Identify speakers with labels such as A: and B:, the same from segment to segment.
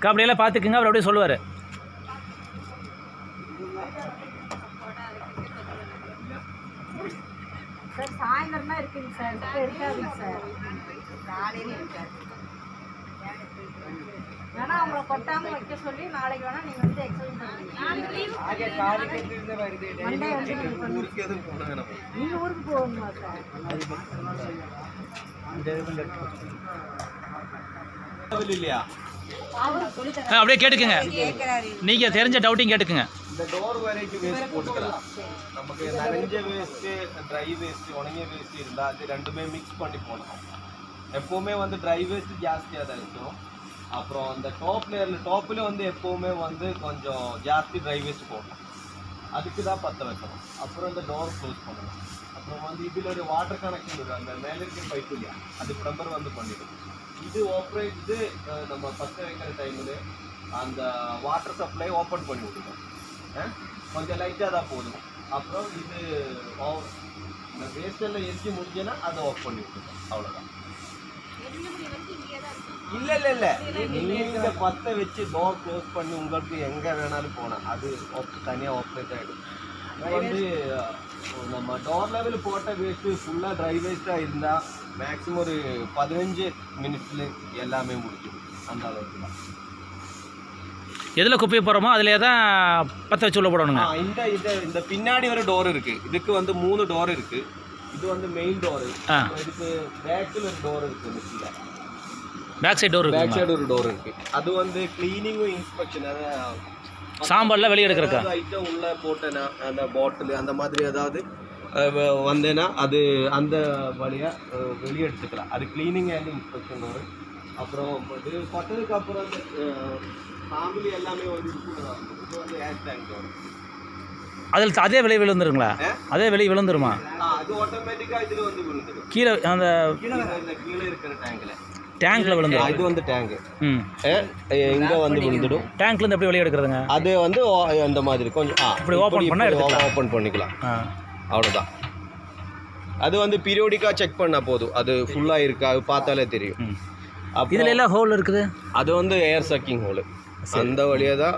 A: அப்படியெல்லாம் பார்த்துக்குங்க, அவர் அப்படியே சொல்லுவார்.
B: சார் சாயந்தரம் தான் இருக்குங்க சார், இப்போ இருக்காதுங்க சார், காலையில் இருக்காது. வேணா அவங்கள கொட்டாமல் வைக்க சொல்லி நாளைக்கு வேணா நீங்கள் வந்து எக்ஸசைஸ் பண்ணுவீங்க. நீங்கள் ஊருக்கு போகணுமா சார்?
C: இல்லையா
A: அப்படியே கேட்டுக்குங்க, நீங்கள் தெரிஞ்ச டவுட்டையும் கேட்டுக்குங்க.
C: இந்த டோர் வரைக்கும் வேஸ்ட் போட்டுக்கலாம். நமக்கு நனைஞ்ச வேஸ்ட்டு, ட்ரை வேஸ்ட்டு, உணங்கிய வேஸ்ட்டு இருந்தால் அது ரெண்டுமே மிக்ஸ் பண்ணி போடணும். எப்போவுமே வந்து ட்ரை வேஸ்ட்டு ஜாஸ்தியாக தான் இருக்கும். அப்புறம் அந்த டாப்பில் வந்து எப்போவுமே வந்து கொஞ்சம் ஜாஸ்தி ட்ரை வேஸ்ட் போடணும். அதுக்கு தான் பற்ற வைக்கணும். அப்புறம் இந்த டோர் க்ளோஸ் பண்ணணும். அப்புறம் வந்து இதில் ஒரு வாட்டர் கனெக்ஷன் இருக்குது, அந்த மேலே இருக்கிற பைப்பு இல்லையா, அது ப்ளம்பர் வந்து பண்ணிடும். இது ஆப்ரேட் இது நம்ம பற்ற வைக்கிற டைமில் அந்த வாட்டர் சப்ளை ஓப்பன் பண்ணி விட்டுருக்கோம். கொஞ்சம் லைட்டாக தான் போதும். அப்புறம் இது இந்த வேஸ்டெல்லாம் எரிச்சு முடிஞ்சேன்னா அதை ஆஃப் பண்ணி விட்டுருக்கோம். அவ்வளோதான். இல்லை நீங்கள் பற்ற வச்சு டோர் க்ளோஸ் பண்ணி உங்களுக்கு எங்கே வேணாலும் போனால் அது தனியாக ஆப்ரேட் ஆகிடும். வந்து நம்ம டோர் லெவல் போட்ட வேஸ்ட்டு ஃபுல்லாக ட்ரை வேஸ்ட்டாக இருந்தால் மேக்ஸிமம் ஒரு 15 மினிட்ஸில் எல்லாமே முடிச்சிடும். அந்த அளவுக்கு தான்.
A: எதில் குப்பையை போகிறோமோ அதிலே தான் பற்ற வச்சு உள்ள போடணுங்க.
C: இந்த பின்னாடி ஒரு டோர் இருக்குது. இதுக்கு வந்து 3 டோர் இருக்குது. இது வந்து மெயின் டோரு. இதுக்கு பேக்கில் ஒரு டோர் இருக்குது. மிஷினில்
A: பேக் சைடு ஒரு
C: டோர் இருக்குது. அது வந்து கிளீனிங்கும் இன்ஸ்பெக்ஷன், அதாவது
A: சாம்பார்லாம் வெளியே எடுக்கிறக்கா
C: ஐட்டம் உள்ளே போட்டேன்னா அந்த பாட்டில் அந்த மாதிரி ஏதாவது வந்தேன்னா அது அந்த வழியாக வெளியே எடுத்துக்கலாம். அது கிளீனிங் அண்ட் இன்ஸ்பெக்ஷன் டோரு. அப்புறம் இது பட்டதுக்கு அப்புறம் அந்த ஃபேமிலி எல்லாமே வந்து இது வந்து ஏர் டேங்க் டோர்.
A: அதில் அதே வெளியே விழுந்துருங்களா? அதே வெளியே விழுந்துருமா?
C: அது ஆட்டோமேட்டிக்காக இதில் வந்து விழுந்துடும்.
A: கீழே அந்த
C: கீழே இருக்கிற
A: டேங்க்கில் விழுந்துடும்.
C: இது வந்து டேங்கு இங்கே வந்து விழுந்துடும்.
A: டேங்க்லேருந்து எப்படி வெளியே எடுக்கிறதுங்க?
C: அது வந்து அந்த மாதிரி கொஞ்சம்
A: அப்படி ஓப்பன் பண்ணால்
C: ஓப்பன் பண்ணிக்கலாம். அவ்வளோதான். அது வந்து பீரியோடிக்காக செக் பண்ணால் போதும். அது ஃபுல்லாக இருக்கா பார்த்தாலே தெரியும்.
A: இதில் எல்லாம் ஹோல் இருக்குது.
C: அது வந்து ஏர் சக்கிங் ஹோலு. அந்த வழியாக தான்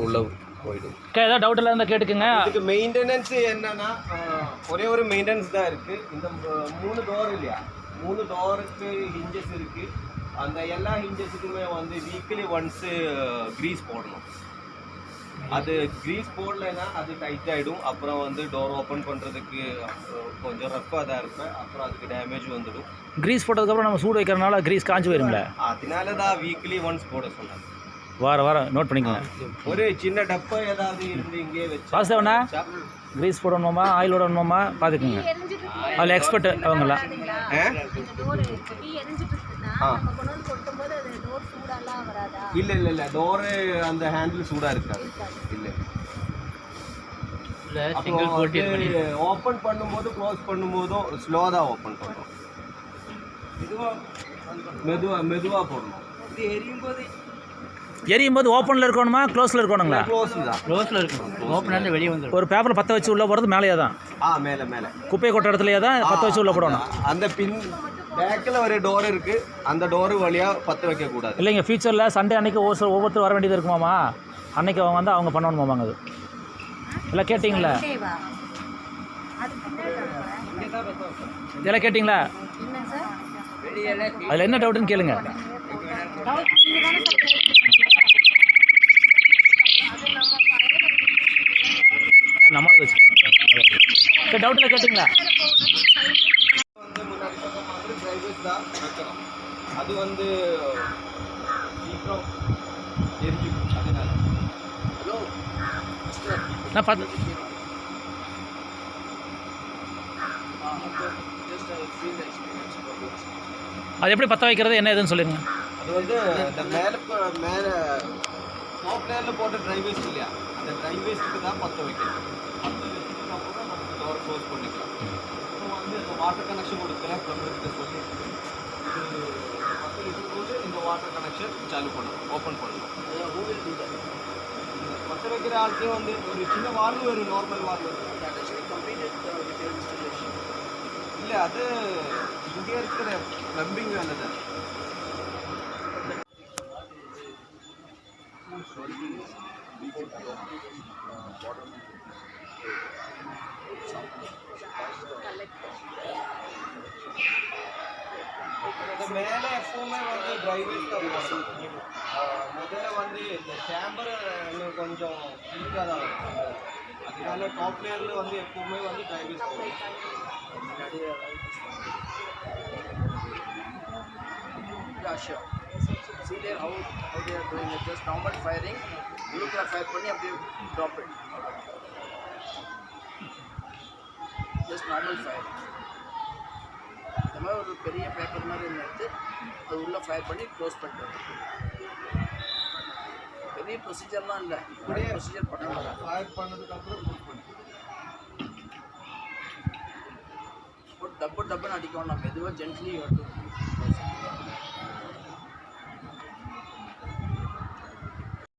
C: உள்ள போயிடும்.
A: ஏதாவது டவுட் இல்லை இருந்தால் கேட்டுக்குங்க.
C: இதுக்கு மெயின்டெனன்ஸ் என்னன்னா ஒரே ஒரு மெயின்டெனன்ஸ் தான் இருக்குது. இந்த 3 டோர் இல்லையா, 3 டோருக்கு ஹிஞ்சஸ் இருக்குது. அந்த எல்லா ஹிஞ்சஸுக்குமே வந்து வீக்லி ஒன்ஸு க்ரீஸ் போடணும். அது க்ரீஸ் போடலைன்னா அது டைட் ஆகிடும். அப்புறம் வந்து டோர் ஓப்பன் பண்ணுறதுக்கு கொஞ்சம் ரஃப்பாக தான் இருப்பேன். அப்புறம் அதுக்கு டேமேஜ் வந்துடும்.
A: க்ரீஸ் போட்டதுக்கப்புறம் நம்ம சூடு வைக்கிறனால க்ரீஸ் காஞ்சி போயிருங்களே,
C: அதனால தான் வீக்லி ஒன்ஸ் போட சொன்னாங்க.
A: வாரம் நோட் பண்ணிக்கோங்க. ஒரு
C: சின்ன டப்பா ஏதாவது இருந்து இங்கே வச்சு
A: வாசுதேவண்ணா க்ரீஸ் போடணுமாம்மா, ஆயில் விடணுமாம்மா பார்த்துக்குங்க. அதில் எக்ஸ்பர்ட் அவங்களாம்.
C: இல்லை டோரு அந்த ஹேண்டில் சூடாக இருக்காது. இல்லை ஓப்பன் பண்ணும்போது க்ளோஸ் பண்ணும்போதும் ஸ்லோ தான் ஓப்பன் பண்ணுறோம். மெதுவாக போடணும்.
A: எரியும் போது ஓப்பனில் இருக்கணுமா க்ளோஸில் இருக்கணுங்களா?
C: க்ளோஸில் இருக்கணும்.
A: ஓப்பனில் வெளியே வந்து ஒரு பேப்பரில் பற்ற வச்சு உள்ளே போகிறது மேலேயே தான்.
C: மேலே
A: குப்பையை கொட்ட இடத்துலையே தான் பற்ற வச்சு உள்ளே போடணும்.
C: அந்த பின் பேக்கில் ஒரு டோர் இருக்குது. அந்த டோரு வழியாக பற்ற வைக்கக்கூடாது.
A: இல்லைங்க, ஃபியூச்சரில் சண்டே அன்றைக்கி ஒவ்வொருத்தர் வர வேண்டியது இருக்குமாம்மா. அன்றைக்கி அவங்க வந்து அவங்க பண்ணணுமாமாங்க. அது இல்லை கேட்டிங்களா? இதெல்லாம் கேட்டிங்களா? அதில் என்ன டவுட்டுன்னு கேளுங்க. நம்மளுக்கு வச்சுக்கோங்க. டவுட்டில் கேட்டிங்களா?
C: அது வந்து சீக்கிரம் எரிஞ்சுக்கும். அதனால
A: நான் பார்த்து அது எப்படி பற்ற வைக்கிறது என்ன ஏதுன்னு சொல்லுங்க.
C: அது வந்து இந்த மேலே டாப் லேயரில் போட்ட ட்ரை வேஸ்ட் இல்லையா, அந்த ட்ரை வேஸ்ட்டுக்கு தான் பற்ற வைக்கணும். பற்ற வச்சதுக்கு அப்புறம் நமக்கு டோர் க்ளோஸ் பண்ணிக்கலாம். அப்புறம் வந்து இந்த வாட்டர் கனெக்ஷன் கொடுக்குறேன் ப்ளம்பர்கிட்ட சொல்லி இது பற்ற இருக்கும்போது இந்த வாட்டர் கனெக்ஷன் சாலு பண்ணணும், ஓப்பன் பண்ணணும். பற்ற வைக்கிற ஆளுக்கே வந்து ஒரு சின்ன வால்வு வரும், நார்மல் வால்வு. இல்லை, அது இங்கே இருக்கிற ப்ளம்பிங் வேலை தான். மேலே எப்பவுமே வந்து டிரைவேஸ் தான் போடணும். முதல்ல வந்து இந்த சேம்பர் கொஞ்சம் ஹீட்டாக தான் இருக்கும், அதனால டாப் லேயரில் வந்து எப்பவுமே வந்து டிரைவேஸ் போடணும்.
D: Yeah, sure. See there how they are doing it. Just normal firing. Blue color fire பண்ணி அப்படியே drop it. Just normal fire. இந்த மாதிரி ஒரு பெரிய பேப்பர் மாதிரி எடுத்து அது உள்ள ஃபயர் பண்ணி க்ளோஸ் பண்ணிட்டு பெரிய ப்ரொசீஜர்லாம் இல்லை, இப்படியே ப்ரொசீஜர் பண்ணணும்.
C: ஃபயர் பண்ணதுக்கப்புறம் புஷ் பண்ணி
D: டப்பு டப்புன்னு அடிக்கணும், நம்ம மெதுவாக ஜென்ட்லி